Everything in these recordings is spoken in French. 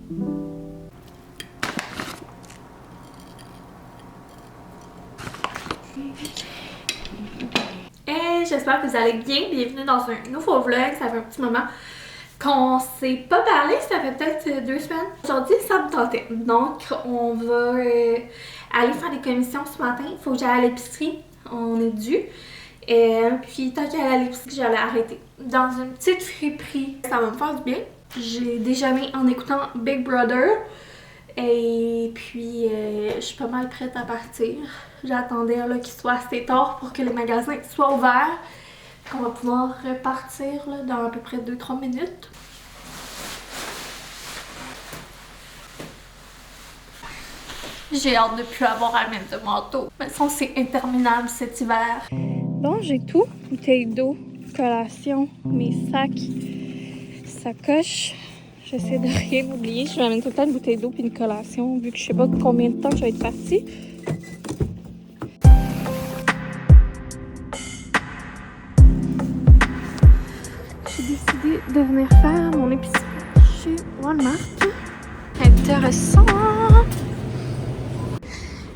Et j'espère que vous allez bien. Bienvenue dans un nouveau vlog. Ça fait un petit moment qu'on s'est pas parlé. Ça fait peut-être 2 semaines. Aujourd'hui, ça me tentait. Donc, on va aller faire des commissions ce matin. Il faut que j'aille à l'épicerie. On est dû. Puis, tant qu'à aller à l'épicerie, j'allais arrêter dans une petite friperie. Ça va me faire du bien. J'ai déjeuné en écoutant Big Brother. Et puis, je suis pas mal prête à partir. J'attendais qu'il soit assez tard pour que les magasins soient ouverts. On va pouvoir repartir là, dans à peu près 2-3 minutes. J'ai hâte de plus avoir à mettre de manteau. Mais sinon, c'est interminable cet hiver. Bon, j'ai tout. Bouteille d'eau, collation, mes sacs, sacoche. J'essaie de rien oublier. Je m'amène tout le temps une bouteille d'eau puis une collation, vu que je sais pas combien de temps je vais être partie. J'ai décidé de venir faire mon épicerie chez Walmart. Intéressant!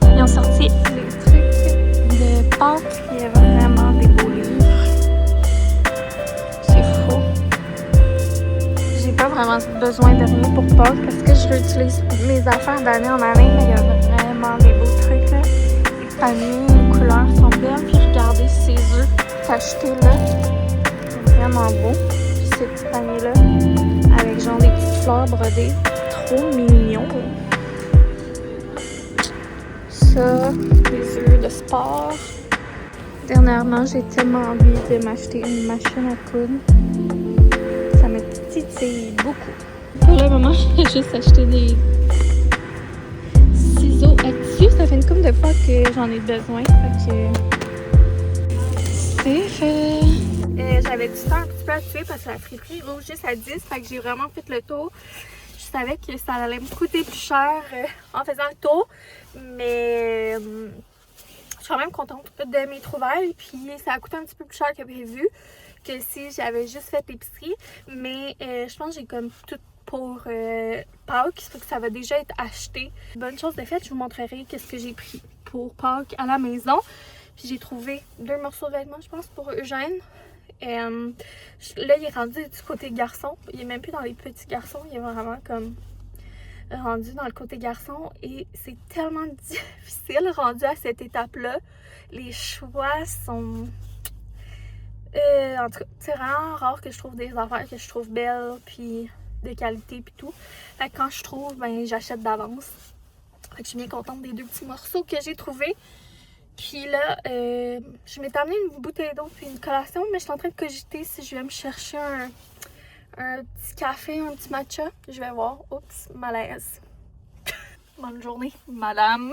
Ils ont sorti des trucs de Pâques. Il y a vraiment des beaux livres. C'est fou. J'ai pas vraiment besoin de rien pour Pâques parce que je réutilise mes affaires d'année en année, mais il y a vraiment des beaux trucs là. Les paniers, les couleurs sont belles. Puis regardez ces œufs cachetés là. Vraiment beau. Puis ces petits paniers là avec genre des petites fleurs brodées. Trop mignon. Ça, les œufs de sport. Dernièrement, j'ai tellement envie de m'acheter une machine à coudre. Ça me titille beaucoup. Pour le moment, j'ai juste acheté des ciseaux à tissu. Ça fait une couple de fois que j'en ai besoin. Fait que c'est fait. J'avais du temps un petit peu à tuer parce que la friperie roule juste à 10. Fait que j'ai vraiment fait le tour. Je savais que ça allait me coûter plus cher en faisant le tour. Mais je suis quand même contente de mes trouvailles. Puis ça a coûté un petit peu plus cher que prévu. Que si j'avais juste fait l'épicerie. Mais je pense que j'ai comme tout pour Pâques. Ça fait que ça va déjà être acheté. Bonne chose de fait, je vous montrerai qu'est-ce que j'ai pris pour Pâques à la maison. Puis j'ai trouvé 2 morceaux de vêtements, je pense, pour Eugène. Là, il est rendu du côté garçon. Il est même plus dans les petits garçons. Il est vraiment comme rendu dans le côté garçon. Et c'est tellement difficile rendu à cette étape-là. Les choix sont... en tout cas, c'est vraiment rare que je trouve des affaires que je trouve belles, puis de qualité, puis tout. Fait que quand je trouve, ben j'achète d'avance. Fait que je suis bien contente des 2 petits morceaux que j'ai trouvés. Puis là, je m'étais amené une bouteille d'eau puis une collation, mais je suis en train de cogiter si je vais me chercher un petit café, un petit matcha. Je vais voir. Oups, malaise. Bonne journée, madame.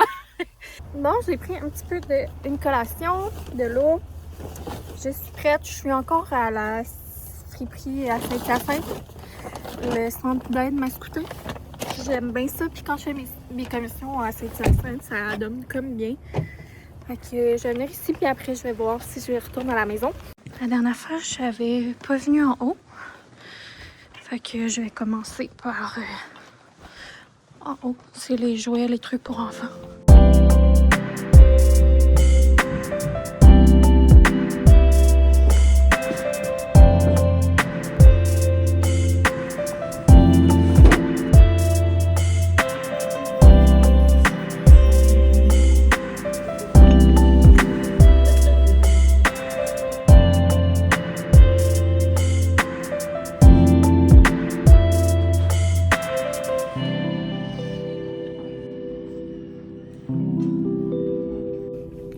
Bon, j'ai pris un petit peu d'une collation, de l'eau. Je suis prête. Je suis encore à la friperie à Saint-Hyacinthe, le centre d'aide Mascoutin. J'aime bien ça. Puis quand je fais mes commissions à Saint-Hyacinthe, ça donne comme bien. Fait que je vais venir ici, puis après, je vais voir si je retourne à la maison. La dernière fois, je n'avais pas venu en haut. Fait que je vais commencer par en haut. C'est les jouets, les trucs pour enfants.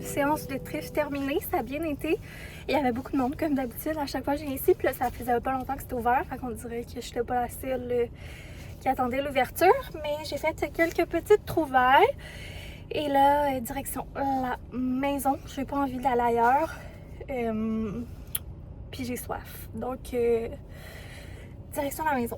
Séance de thrift terminée, ça a bien été. Il y avait beaucoup de monde comme d'habitude à chaque fois que je viens ici, puis là ça faisait pas longtemps que c'était ouvert, fait qu'on dirait que j'étais pas la seule qui attendait l'ouverture, mais j'ai fait quelques petites trouvailles. Et là, direction la maison, j'ai pas envie d'aller ailleurs, puis j'ai soif, donc direction la maison.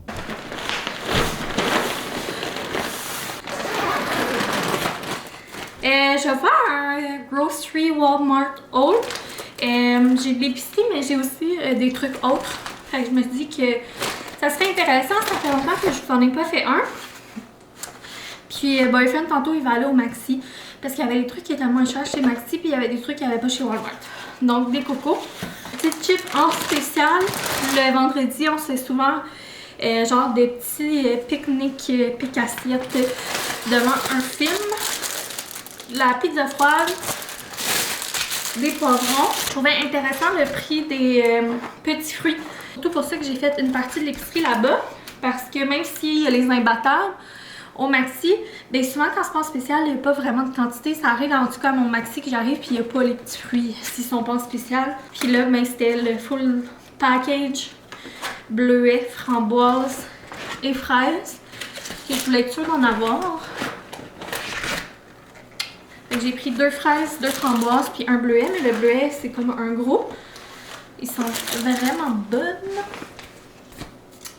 Je vais faire un grocery Walmart haul. J'ai de l'épicerie, mais j'ai aussi des trucs autres. Fait que je me dis que ça serait intéressant. Ça fait longtemps que je vous en ai pas fait un. Puis Boyfriend, tantôt, il va aller au Maxi. Parce qu'il y avait des trucs qui étaient moins chers chez Maxi, puis il y avait des trucs qu'il n'y avait pas chez Walmart. Donc, des cocos. Petite chip en spécial. Le vendredi, on se fait souvent genre des petits pique-niques, pique-assiettes devant un film. La pizza froide. Des poivrons. Je trouvais intéressant le prix des petits fruits. Surtout pour ça que j'ai fait une partie de l'épicerie là-bas. Parce que même s'il y a les imbattables au Maxi, bien souvent quand c'est pas en spécial, il n'y a pas vraiment de quantité. Ça arrive en tout cas à mon Maxi que j'arrive puis il n'y a pas les petits fruits s'ils sont pas en spécial. Puis là, ben, c'était le full package bleuet, framboise et fraises. Que je voulais être sûre d'en avoir. J'ai pris 2 fraises, 2 framboises puis un bleuet, mais le bleuet c'est comme un gros. Ils sont vraiment bonnes.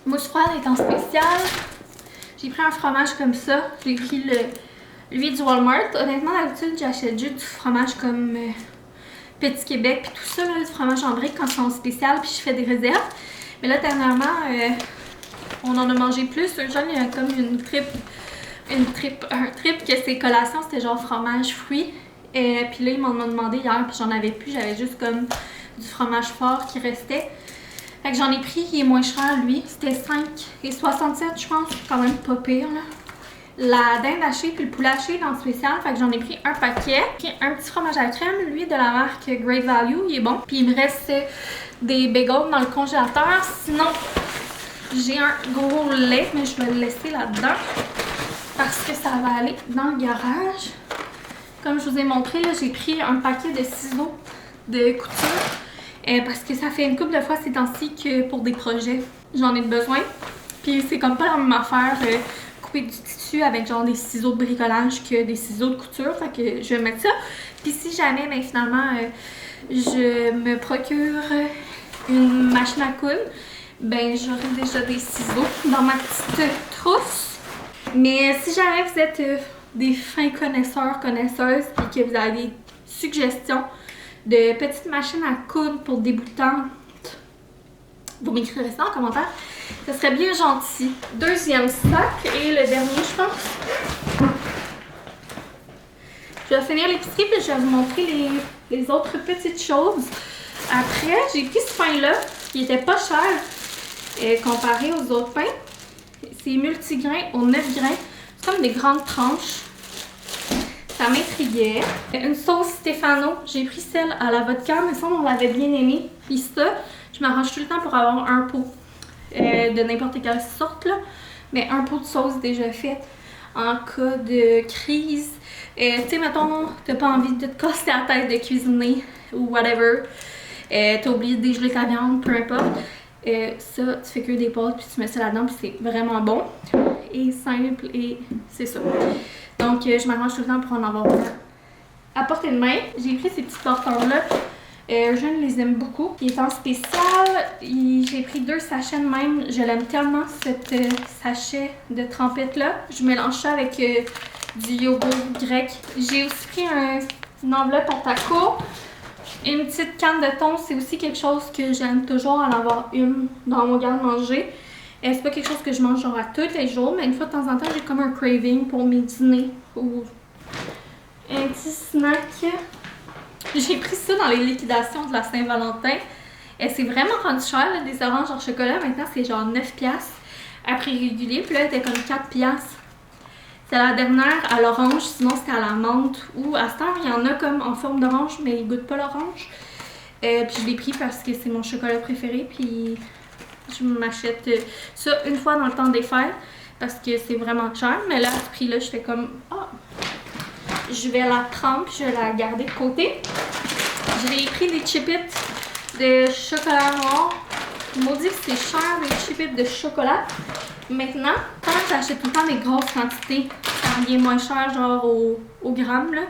Mousse froide est en spécial. J'ai pris un fromage comme ça. J'ai pris lui du Walmart. Honnêtement, d'habitude, j'achète juste du fromage comme Petit Québec puis tout ça, là, du fromage en brique quand c'est en spécial puis je fais des réserves. Mais là, dernièrement, on en a mangé plus. Eugène, il y a comme un trip que ses collations, c'était genre fromage, fruits. Et puis là, ils m'en ont demandé hier, puis j'en avais plus. J'avais juste comme du fromage fort qui restait. Fait que j'en ai pris, il est moins cher, lui. C'était 5,67, je pense. C'est quand même pas pire, là. La dinde hachée puis le poulet haché dans le spécial. Fait que j'en ai pris un paquet. Puis un petit fromage à crème, lui, de la marque Great Value. Il est bon. Puis il me reste des bagels dans le congélateur. Sinon, j'ai un gros lait, mais je vais le laisser là-dedans. Parce que ça va aller dans le garage. Comme je vous ai montré, là, j'ai pris un paquet de ciseaux de couture. Parce que ça fait une couple de fois ces temps-ci que pour des projets, j'en ai besoin. Puis c'est comme pas la même affaire couper du tissu avec genre des ciseaux de bricolage que des ciseaux de couture. Fait que je vais mettre ça. Puis si jamais, ben, finalement, je me procure une machine à coudre, ben j'aurai déjà des ciseaux dans ma petite trousse. Mais si jamais vous êtes des fins connaisseurs, connaisseuses et que vous avez des suggestions de petites machines à coudre pour débutantes, vous m'écrirez ça en commentaire. Ça serait bien gentil. Deuxième sac et le dernier, je pense. Je vais finir l'épicerie puis je vais vous montrer les autres petites choses. Après, j'ai pris ce pain-là qui était pas cher comparé aux autres pains. C'est multigrain aux 9 grains. C'est comme des grandes tranches. Ça m'intriguait. Une sauce Stefano. J'ai pris celle à la vodka, mais ça, on l'avait bien aimée. Puis ça, je m'arrange tout le temps pour avoir un pot de n'importe quelle sorte, là. Mais un pot de sauce déjà faite en cas de crise. Tu sais, mettons, t'as pas envie de te casser la tête de cuisiner ou whatever. T'as oublié de dégeler ta viande, peu importe. Ça, tu fais cuire des pâtes puis tu mets ça là-dedans puis c'est vraiment bon et simple et c'est ça. Donc, je m'arrange tout le temps pour en avoir un à portée de main. J'ai pris ces petits porteurs-là. Je les aime beaucoup. Il est en spécial. J'ai pris 2 sachets de même. Je l'aime tellement, cet sachet de trempette-là. Je mélange ça avec du yogourt grec. J'ai aussi pris une enveloppe à taco. Une petite canne de thon, c'est aussi quelque chose que j'aime toujours en avoir une dans mon garde-manger. C'est pas quelque chose que je mange genre à tous les jours, mais une fois de temps en temps, j'ai comme un craving pour mes dîners ou un petit snack. J'ai pris ça dans les liquidations de la Saint-Valentin. C'est vraiment rendu cher, là, des oranges en chocolat. Maintenant, c'est genre 9$. À prix régulier, puis là, c'était comme 4$. C'est la dernière à l'orange, sinon c'était à la menthe ou à cette heure, il y en a comme en forme d'orange, mais ils goûtent pas l'orange. Puis je l'ai pris parce que c'est mon chocolat préféré, puis je m'achète ça une fois dans le temps des fêtes parce que c'est vraiment cher. Mais là, à ce prix-là, je fais comme, je vais la prendre puis je vais la garder de côté. J'ai pris des chipettes de chocolat noir. Maudit que c'est cher, les chipettes de chocolat. Maintenant, quand j'achète tout le temps des grosses quantités, ça revient moins cher, genre au gramme, là.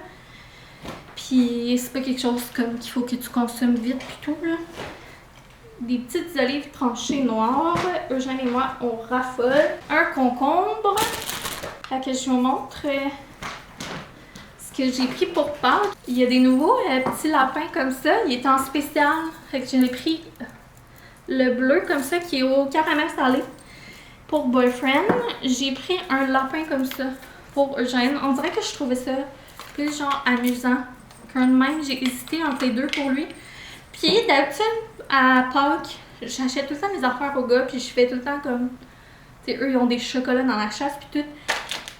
Puis c'est pas quelque chose comme qu'il faut que tu consommes vite pis tout, là. Des petites olives tranchées noires. Eugène et moi, on raffole. Un concombre. Fait que je vous montre ce que j'ai pris pour Pâques. Il y a des nouveaux petits lapins comme ça. Il est en spécial. Fait que j'ai pris le bleu comme ça qui est au caramel salé. Pour Boyfriend, j'ai pris un lapin comme ça pour Eugène. On dirait que je trouvais ça plus genre amusant qu'un de même. J'ai hésité entre les deux pour lui. Puis d'habitude, à Pâques, j'achète tout le temps des affaires aux gars, puis je fais tout le temps comme... Tu sais, eux, ils ont des chocolats dans la chasse, puis tout.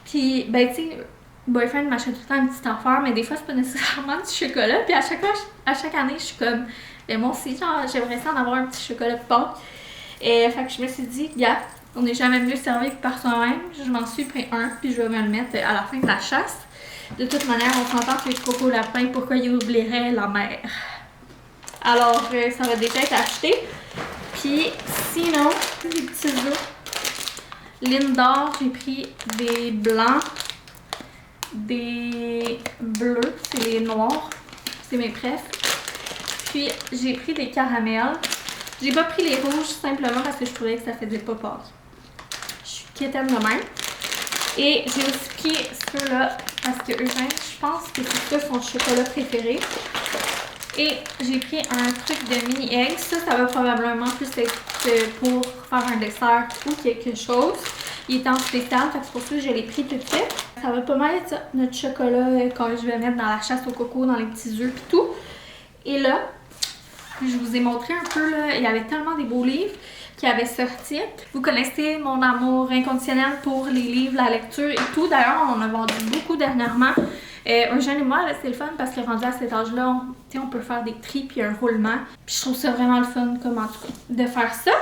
Puis, ben, tu sais, boyfriend m'achète tout le temps une petite affaire, mais des fois, c'est pas nécessairement du chocolat. Puis à chaque année, je suis comme... Ben, moi aussi, genre, j'aimerais ça en avoir un petit chocolat de Pâques. Et fait que je me suis dit, gars, on n'est jamais mieux servi que par soi-même. Je m'en suis pris un, puis je vais me le mettre à la fin de la chasse. De toute manière, on s'entend que Coco Lapin, pourquoi il oublierait la mère? Alors, ça va déjà être acheté. Puis, sinon, des petits œufs. Lindor, j'ai pris des blancs, des bleus, c'est les noirs. C'est mes préfs. Puis, j'ai pris des caramels. J'ai pas pris les rouges simplement parce que je trouvais que ça faisait pas Pâques. Je suis quétaine de même. Et j'ai aussi pris ceux-là parce que Eugène, je pense que c'est ça son chocolat préféré. Et j'ai pris un truc de mini egg. Ça va probablement plus être pour faire un dessert ou quelque chose. Il était en spécial, c'est pour ça que je l'ai pris tout de suite. Ça va pas mal être ça, notre chocolat quand je vais mettre dans la chasse au coco, dans les petits œufs et tout. Et là, je vous ai montré un peu, là, il y avait tellement des beaux livres qui avaient sorti. Vous connaissez mon amour inconditionnel pour les livres, la lecture et tout. D'ailleurs, on en a vendu beaucoup dernièrement. Eugène et moi, c'est le fun parce que rendu à cet âge-là, on peut faire des tris puis un roulement. Puis je trouve ça vraiment le fun, comme en tout cas, de faire ça.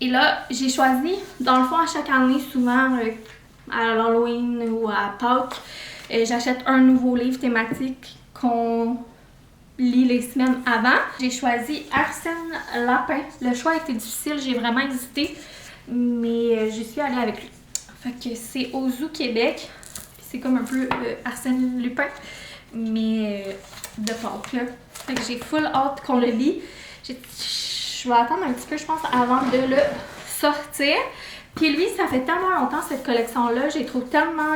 Et là, j'ai choisi, dans le fond, à chaque année, souvent à l'Halloween ou à Pâques, j'achète un nouveau livre thématique qu'on lit les semaines avant. J'ai choisi Arsène Lapin. Le choix a été difficile, j'ai vraiment hésité, mais j'y suis allée avec lui. Fait que c'est au Zoo Québec. C'est comme un peu Arsène Lupin, mais de Pâques, là. Fait que j'ai full hâte qu'on le lit. Je vais attendre un petit peu, je pense, avant de le sortir. Puis lui, ça fait tellement longtemps, cette collection-là. Je les trouve tellement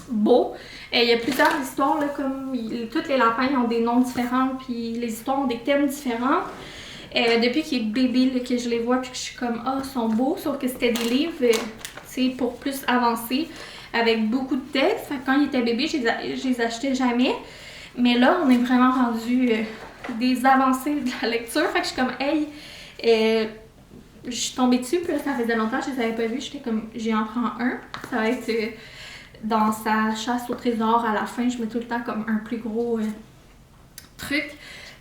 beaux. Il y a plusieurs histoires, là, comme tous les lapins ils ont des noms différents, puis les histoires ont des thèmes différents. Depuis qu'il est bébé, là, que je les vois, puis que je suis comme, ah, ils sont beaux, sauf que c'était des livres, pour plus avancer, avec beaucoup de textes. Fait que quand il était bébé, je les achetais jamais. Mais là, on est vraiment rendu des avancées de la lecture. Fait que je suis comme, hey, je suis tombée dessus, puis là, ça faisait longtemps que je les avais pas vus. J'étais comme, j'en prends un. Ça va être dans sa chasse au trésor à la fin, je mets tout le temps comme un plus gros truc.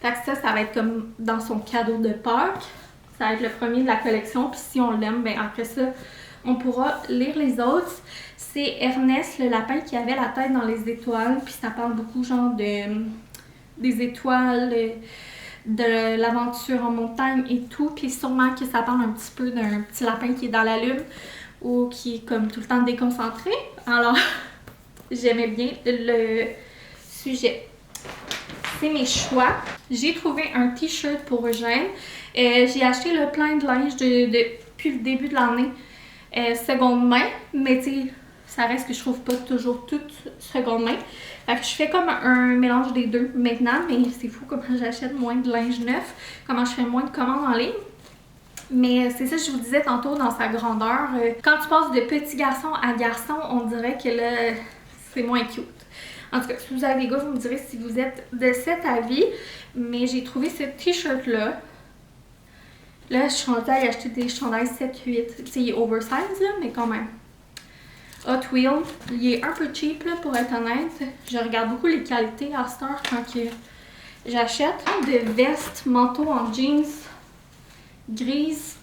Fait que ça va être comme dans son cadeau de Pâques. Ça va être le premier de la collection. Puis si on l'aime, ben après ça, on pourra lire les autres. C'est Ernest le lapin qui avait la tête dans les étoiles. Puis ça parle beaucoup genre des étoiles, de l'aventure en montagne et tout. Puis sûrement que ça parle un petit peu d'un petit lapin qui est dans la lune ou qui est comme tout le temps déconcentré. Alors, j'aimais bien le sujet. C'est mes choix. J'ai trouvé un t-shirt pour Eugène. J'ai acheté le plein de linge depuis le début de l'année seconde main, mais tu sais, ça reste que je trouve pas toujours tout seconde main. Fait que je fais comme un mélange des deux maintenant, mais c'est fou comment j'achète moins de linge neuf, comment je fais moins de commandes en ligne. Mais c'est ça que je vous disais tantôt dans sa grandeur. Quand tu passes de petit garçon à garçon, on dirait que là, c'est moins cute. En tout cas, si vous avez des gars, vous me direz si vous êtes de cet avis. Mais j'ai trouvé ce t-shirt-là. Là, je suis rentrée à y acheter des chandails 7-8. C'est oversize, là, mais quand même. Hot Wheels. Il est un peu cheap, là, pour être honnête. Je regarde beaucoup les qualités à cette heure quand j'achète. Des vestes, manteaux en jeans grise.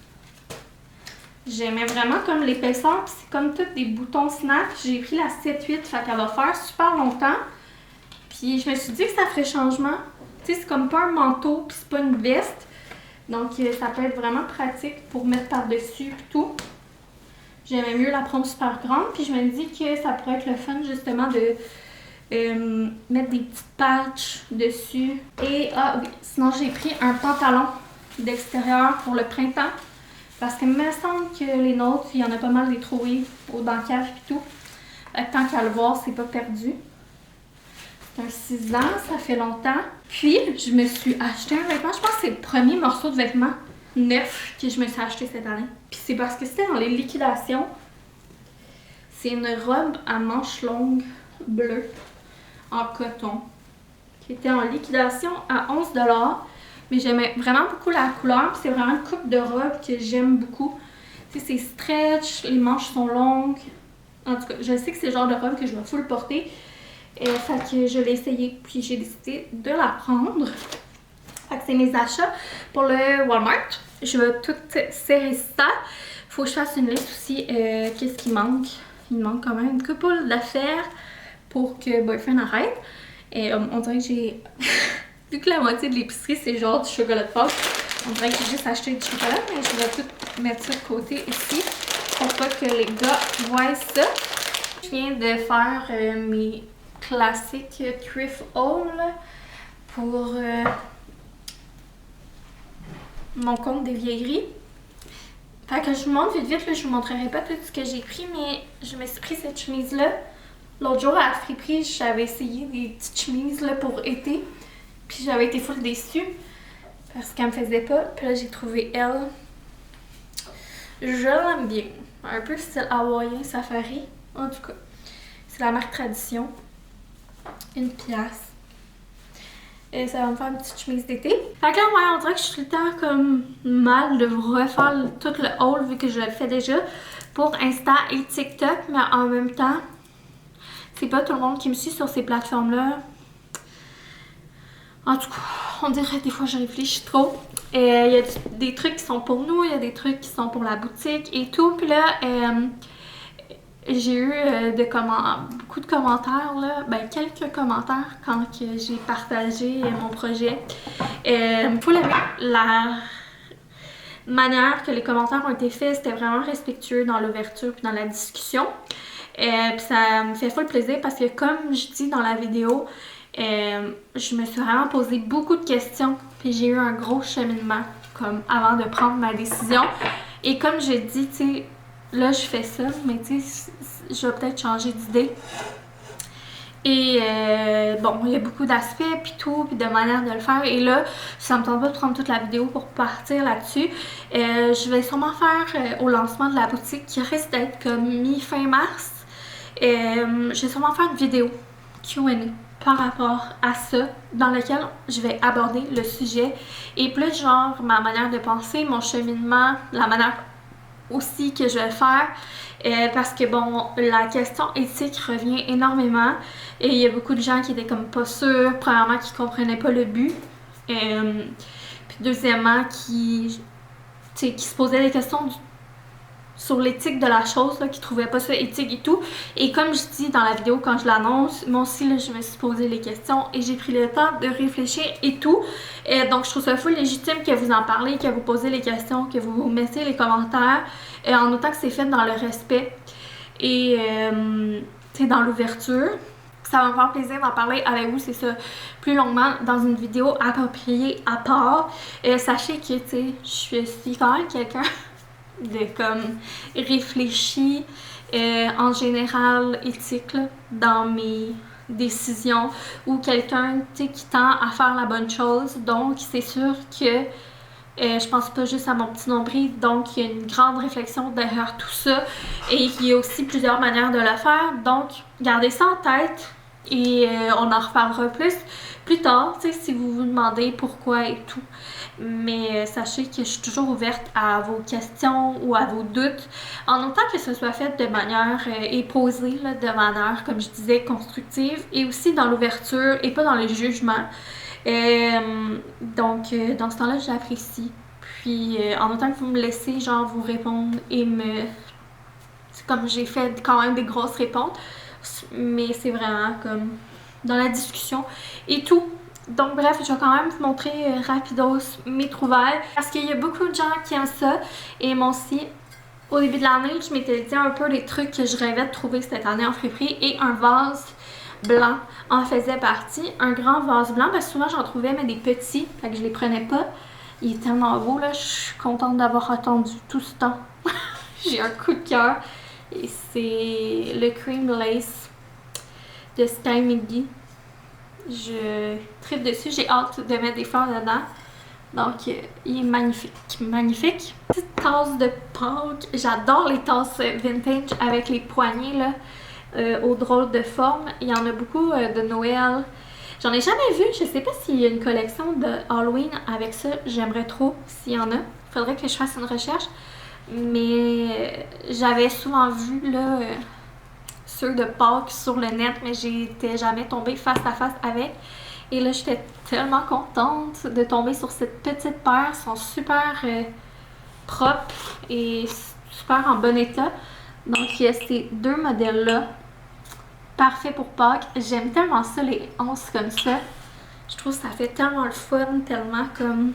J'aimais vraiment comme l'épaisseur, puis c'est comme tous des boutons snap. J'ai pris la 7-8, fait qu'elle va faire super longtemps. Puis je me suis dit que ça ferait changement. Tu sais, c'est comme pas un manteau, puis c'est pas une veste. Donc ça peut être vraiment pratique pour mettre par-dessus et tout. J'aimais mieux la prendre super grande, puis je me dis que ça pourrait être le fun justement de mettre des petites patchs dessus. Et oui, sinon j'ai pris un pantalon d'extérieur pour le printemps. Parce qu'il me semble que les nôtres, il y en a pas mal des troués au bancaire et tout. Tant qu'à le voir, c'est pas perdu. C'est un 6 ans, ça fait longtemps. Puis, je me suis acheté un vêtement. Je pense que c'est le premier morceau de vêtement neuf que je me suis acheté cette année. Puis c'est parce que c'était dans les liquidations. C'est une robe à manches longues bleue en coton qui était en liquidation à 11 $. Mais j'aimais vraiment beaucoup la couleur. C'est vraiment une coupe de robe que j'aime beaucoup. Tu sais, c'est stretch, les manches sont longues. En tout cas, je sais que c'est le genre de robe que je vais full porter. Fait que je l'ai essayé, puis j'ai décidé de la prendre. Fait que c'est mes achats pour le Walmart. Je vais tout serrer ça. Faut que je fasse une liste aussi. Qu'est-ce qui manque? Il manque quand même une couple d'affaires pour que Boyfriend arrête. Et on dirait que j'ai... Vu que la moitié de l'épicerie, c'est genre du chocolat de Pâques, on dirait que j'ai juste acheté du chocolat, mais je vais tout mettre ça de côté ici pour pas que les gars voient ça. Je viens de faire mes classiques thrift haul pour mon compte des vieilleries. Fait que je vous montre vite, là, je vous montrerai pas tout ce que j'ai pris, mais je me suis pris cette chemise-là. L'autre jour, à la friperie, j'avais essayé des petites chemises là, pour été. Puis j'avais été full déçue parce qu'elle me faisait pas. Puis là, j'ai trouvé elle. Je l'aime bien. Un peu style hawaïen safari. En tout cas, c'est la marque Tradition. $1. Et ça va me faire une petite chemise d'été. Fait que là, ouais, on dirait que je suis tout le temps comme mal de refaire tout le haul vu que je le fais déjà pour Insta et TikTok. Mais en même temps, c'est pas tout le monde qui me suit sur ces plateformes-là. En tout cas, on dirait des fois je réfléchis trop. Il y a des trucs qui sont pour nous, il y a des trucs qui sont pour la boutique et tout. Puis là, j'ai eu beaucoup de commentaires, là. Ben, quelques commentaires quand j'ai partagé mon projet. Faut l'aimer. La manière que les commentaires ont été faits, c'était vraiment respectueux dans l'ouverture puis dans la discussion. Puis ça me fait full plaisir parce que comme je dis dans la vidéo, je me suis vraiment posé beaucoup de questions puis j'ai eu un gros cheminement comme avant de prendre ma décision. Et comme je dis, tu sais, là je fais ça, mais tu sais, je vais peut-être changer d'idée. Et bon, il y a beaucoup d'aspects puis tout, puis de manières de le faire. Et là, ça me tente pas de prendre toute la vidéo pour partir là-dessus. Je vais sûrement faire au lancement de la boutique qui risque d'être comme mi-fin mars. Je vais sûrement faire une vidéo Q&A par rapport à ça, dans lequel je vais aborder le sujet et plus genre ma manière de penser, mon cheminement, la manière aussi que je vais le faire parce que bon, la question éthique revient énormément et il y a beaucoup de gens qui étaient comme pas sûrs, premièrement qui comprenaient pas le but puis deuxièmement qui se posaient des questions sur l'éthique de la chose, là, qui trouvaient pas ça éthique et tout. Et comme je dis dans la vidéo quand je l'annonce, moi aussi là, je me suis posé les questions et j'ai pris le temps de réfléchir et tout. Donc je trouve ça full légitime que vous en parlez, que vous posez les questions, que vous mettez les commentaires, en autant que c'est fait dans le respect et dans l'ouverture. Ça va me faire plaisir d'en parler avec vous, c'est ça, plus longuement dans une vidéo appropriée à part. Sachez que je suis quand même quelqu'un de comme réfléchi en général éthique là, dans mes décisions ou quelqu'un qui tend à faire la bonne chose, donc c'est sûr que je pense pas juste à mon petit nombril, donc il y a une grande réflexion derrière tout ça et il y a aussi plusieurs manières de le faire, donc gardez ça en tête et on en reparlera plus tard, si vous vous demandez pourquoi et tout. Mais sachez que je suis toujours ouverte à vos questions ou à vos doutes, en autant que ce soit fait de manière et posé, là, de manière, comme je disais, constructive, et aussi dans l'ouverture et pas dans le jugement. Donc, dans ce temps-là, j'apprécie. Puis, en autant que vous me laissez, genre, vous répondre et me... Comme j'ai fait quand même des grosses réponses, mais c'est vraiment comme dans la discussion et tout. Donc bref, je vais quand même vous montrer rapidos mes trouvailles parce qu'il y a beaucoup de gens qui aiment ça et moi aussi. Au début de l'année, je m'étais dit un peu des trucs que je rêvais de trouver cette année en friperie et un vase blanc en faisait partie. Un grand vase blanc, parce que souvent j'en trouvais mais des petits, fait que je les prenais pas. Il est tellement beau là, je suis contente d'avoir attendu tout ce temps. J'ai un coup de cœur et c'est le Cream Lace de Sky McGee. Je tripe dessus, j'ai hâte de mettre des fleurs dedans. Donc, il est magnifique, magnifique. Petite tasse de Pâques. J'adore les tasses vintage avec les poignées là, aux drôles de formes. Il y en a beaucoup de Noël. J'en ai jamais vu. Je sais pas s'il y a une collection de Halloween avec ça. J'aimerais trop s'il y en a. Faudrait que je fasse une recherche. Mais j'avais souvent vu là, ceux de Pâques sur le net, mais j'étais jamais tombée face à face avec. Et là, j'étais tellement contente de tomber sur cette petite paire. Ils sont super propres et super en bon état. Donc, il y a ces deux modèles-là. Parfait pour Pâques. J'aime tellement ça, les anses comme ça. Je trouve que ça fait tellement le fun, tellement comme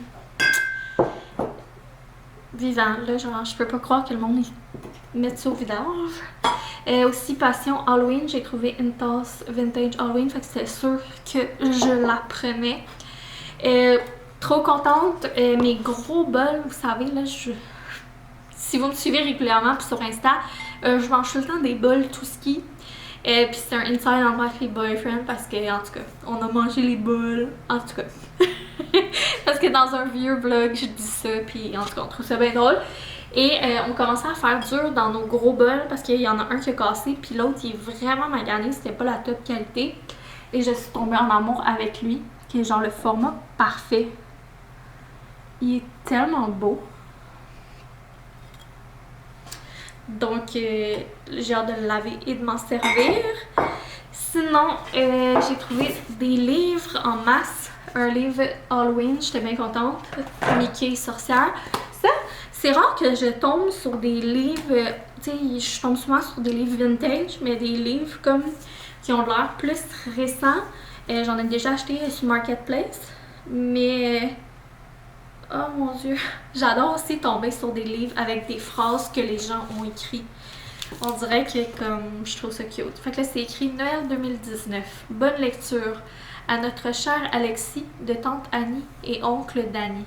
vivant. Là, genre, je peux pas croire que le monde mette ça au vidange. Aussi, Passion Halloween, j'ai trouvé une tasse vintage Halloween, fait que c'était sûr que je la prenais. Trop contente. Mes gros bols, vous savez, là, si vous me suivez régulièrement puis sur Insta, je mange tout le temps des bols tout ski. Puis c'est un inside entre les boyfriends parce que, en tout cas, on a mangé les bols. En tout cas. Parce que dans un vieux vlog, je dis ça, puis en tout cas, on trouve ça bien drôle. Et on commençait à faire dur dans nos gros bols parce qu'il y en a un qui a cassé, puis l'autre il est vraiment magané, c'était pas la top qualité. Et je suis tombée en amour avec lui, qui est genre le format parfait. Il est tellement beau. Donc j'ai hâte de le laver et de m'en servir. Sinon, j'ai trouvé des livres en masse. Un livre Halloween, j'étais bien contente. Mickey sorcière. Ça, c'est rare que je tombe sur des livres, tu sais, je tombe souvent sur des livres vintage, mais des livres comme qui ont l'air plus récents. J'en ai déjà acheté sur Marketplace, mais oh mon dieu, j'adore aussi tomber sur des livres avec des phrases que les gens ont écrites. On dirait que comme je trouve ça cute. Fait que là c'est écrit Noël 2019. Bonne lecture à notre cher Alexis de tante Annie et oncle Danny.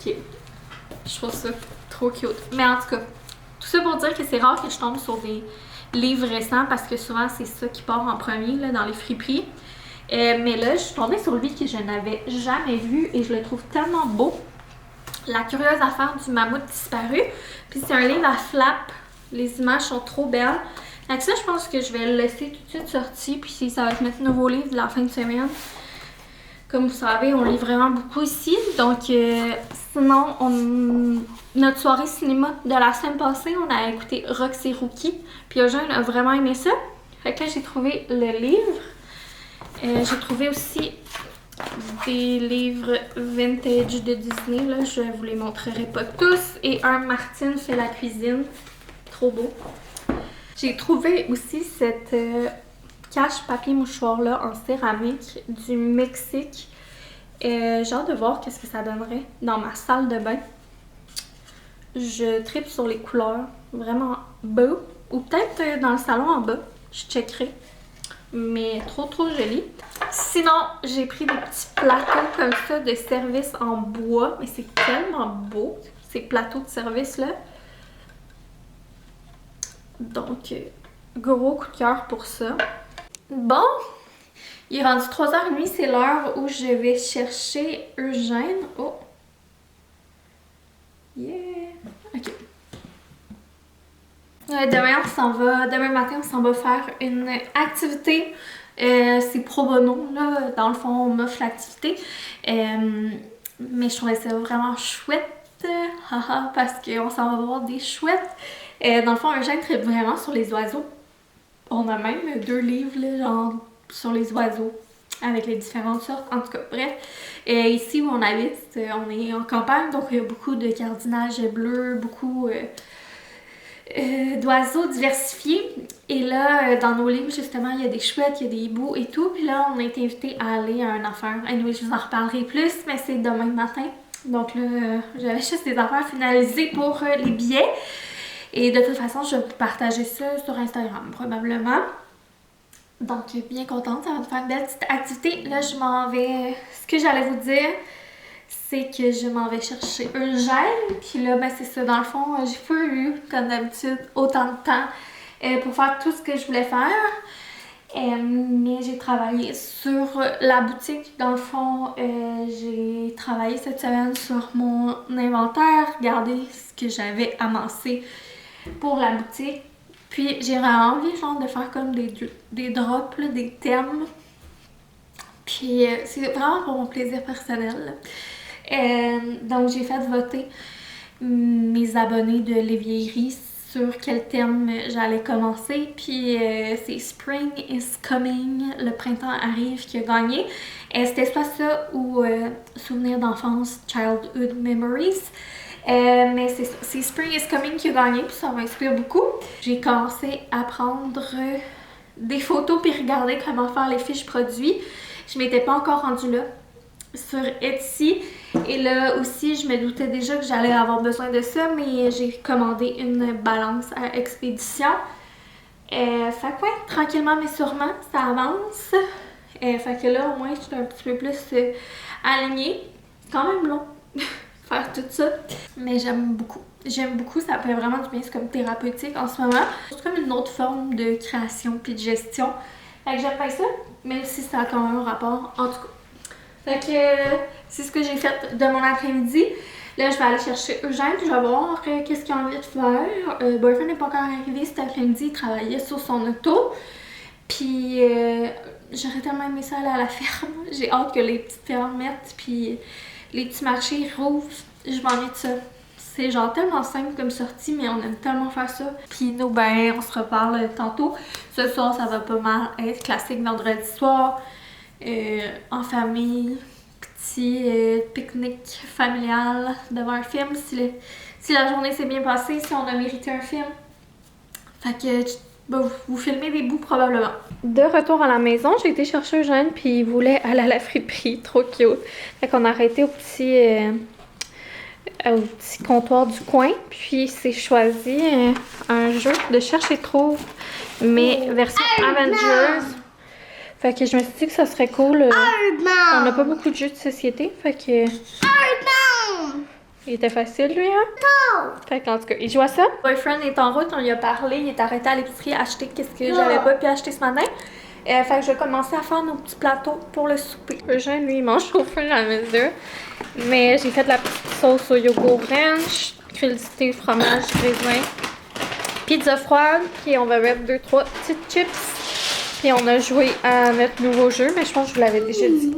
Ok. Je trouve ça trop cute. Mais en tout cas, tout ça pour dire que c'est rare que je tombe sur des livres récents parce que souvent c'est ça qui part en premier là, dans les friperies. Mais là, je suis tombée sur lui que je n'avais jamais vu et je le trouve tellement beau. La curieuse affaire du mammouth disparu. Puis c'est un livre à flap. Les images sont trop belles. Avec ça, je pense que je vais le laisser tout de suite sorti. Puis ça va être notre nouveau livre de la fin de semaine. Comme vous savez, on lit vraiment beaucoup ici. Donc, sinon, notre soirée cinéma de la semaine passée, on a écouté Roxy Rookie. Puis Eugène a vraiment aimé ça. Fait que là, j'ai trouvé le livre. J'ai trouvé aussi des livres vintage de Disney. Là, je vous les montrerai pas tous. Et un Martine fait la cuisine. Trop beau. J'ai trouvé aussi cette cache papier mouchoir là en céramique du Mexique. J'ai hâte de voir qu'est-ce que ça donnerait dans ma salle de bain. Je tripe sur les couleurs. Vraiment beau. Ou peut-être dans le salon en bas. Je checkerai. Mais trop joli. Sinon, j'ai pris des petits plateaux comme ça de service en bois. Mais c'est tellement beau, ces plateaux de service là. Donc, gros coup de cœur pour ça. Bon, il est rendu 3h30, c'est l'heure où je vais chercher Eugène. Oh! Yeah! Ok. Demain matin, on s'en va faire une activité. C'est pro bono, là. Dans le fond, on m'offre l'activité. Mais je trouvais ça vraiment chouette. Parce qu'on s'en va voir des chouettes. Dans le fond, Eugène tripe vraiment sur les oiseaux. On a même 2 livres, là, genre, sur les oiseaux. Avec les différentes sortes. En tout cas, bref. Ici où on habite, on est en campagne. Donc, il y a beaucoup de cardinage bleu, beaucoup d'oiseaux diversifiés. Et là, dans nos livres, justement, il y a des chouettes, il y a des hiboux et tout. Puis là, on a été invité à aller à une affaire. Anyway, je vous en reparlerai plus, mais c'est demain matin. Donc là, j'avais juste des affaires finalisées pour les billets. Et de toute façon, je vais vous partager ça sur Instagram, probablement. Donc, bien contente, ça va me faire une belle petite activité. Là, je m'en vais... Ce que j'allais vous dire, c'est que je m'en vais chercher Eugène. Puis là, ben c'est ça, dans le fond, j'ai pas eu, comme d'habitude, autant de temps pour faire tout ce que je voulais faire. Mais j'ai travaillé sur la boutique. Dans le fond, j'ai travaillé cette semaine sur mon inventaire, regardé ce que j'avais amassé pour la boutique. Puis j'ai vraiment envie genre de faire comme des drops, là, des thèmes. Puis c'est vraiment pour mon plaisir personnel. Donc j'ai fait voter mes abonnés de Les Vieilleries sur quel thème j'allais commencer. Puis c'est Spring is Coming, le printemps arrive qui a gagné. C'était soit ça ou Souvenirs d'enfance, Childhood Memories. Mais c'est Spring is Coming qui a gagné, puis ça m'inspire beaucoup. J'ai commencé à prendre des photos puis regarder comment faire les fiches produits. Je m'étais pas encore rendue là sur Etsy. Et là aussi, je me doutais déjà que j'allais avoir besoin de ça, mais j'ai commandé une balance à expédition. Fait que ouais, tranquillement mais sûrement, ça avance. Fait que là, au moins, je suis un petit peu plus alignée. C'est quand même long faire tout ça, mais j'aime beaucoup. J'aime beaucoup, ça fait vraiment du bien, c'est comme thérapeutique en ce moment. C'est comme une autre forme de création puis de gestion. Fait que j'aime bien ça, même si ça a quand même un rapport, en tout cas. Fait que c'est ce que j'ai fait de mon après-midi. Là, je vais aller chercher Eugène, puis je vais voir qu'est-ce qu'il a envie de faire. Boyfriend n'est pas encore arrivé cet après-midi, il travaillait sur son auto. Puis j'aurais tellement aimé ça aller à la ferme. J'ai hâte que les petites fermettes puis les petits marchés rouvrent. Je m'ennuie de ça. C'est genre tellement simple comme sortie, mais on aime tellement faire ça. Puis nous, ben, on se reparle tantôt. Ce soir, ça va pas mal être classique vendredi soir. En famille, petit pique-nique familial devant un film. Si la journée s'est bien passée, si on a mérité un film. Fait que vous filmez des bouts probablement. De retour à la maison, j'ai été chercher Eugène puis il voulait aller à la friperie, trop cute. Fait qu'on a arrêté au petit comptoir du coin, puis c'est choisi un jeu de cherche et trouve, mais version Avengers. Fait que je me suis dit que ça serait cool. On n'a pas beaucoup de jeux de société, fait que... Il était facile, lui, hein? Fait qu'en tout cas, il joue à ça. Boyfriend est en route, on lui a parlé, il est arrêté à l'épicerie à acheter qu'est-ce que j'avais pas pu acheter ce matin. Fait que je vais commencer à faire nos petits plateaux pour le souper. Eugène, lui, il mange au fur et à mesure. Mais j'ai fait de la petite sauce au yogourt ranch, crudité, fromage, raisin, pizza froide, puis on va mettre 2-3 petites chips. Puis on a joué à notre nouveau jeu, mais je pense que je vous l'avais déjà dit.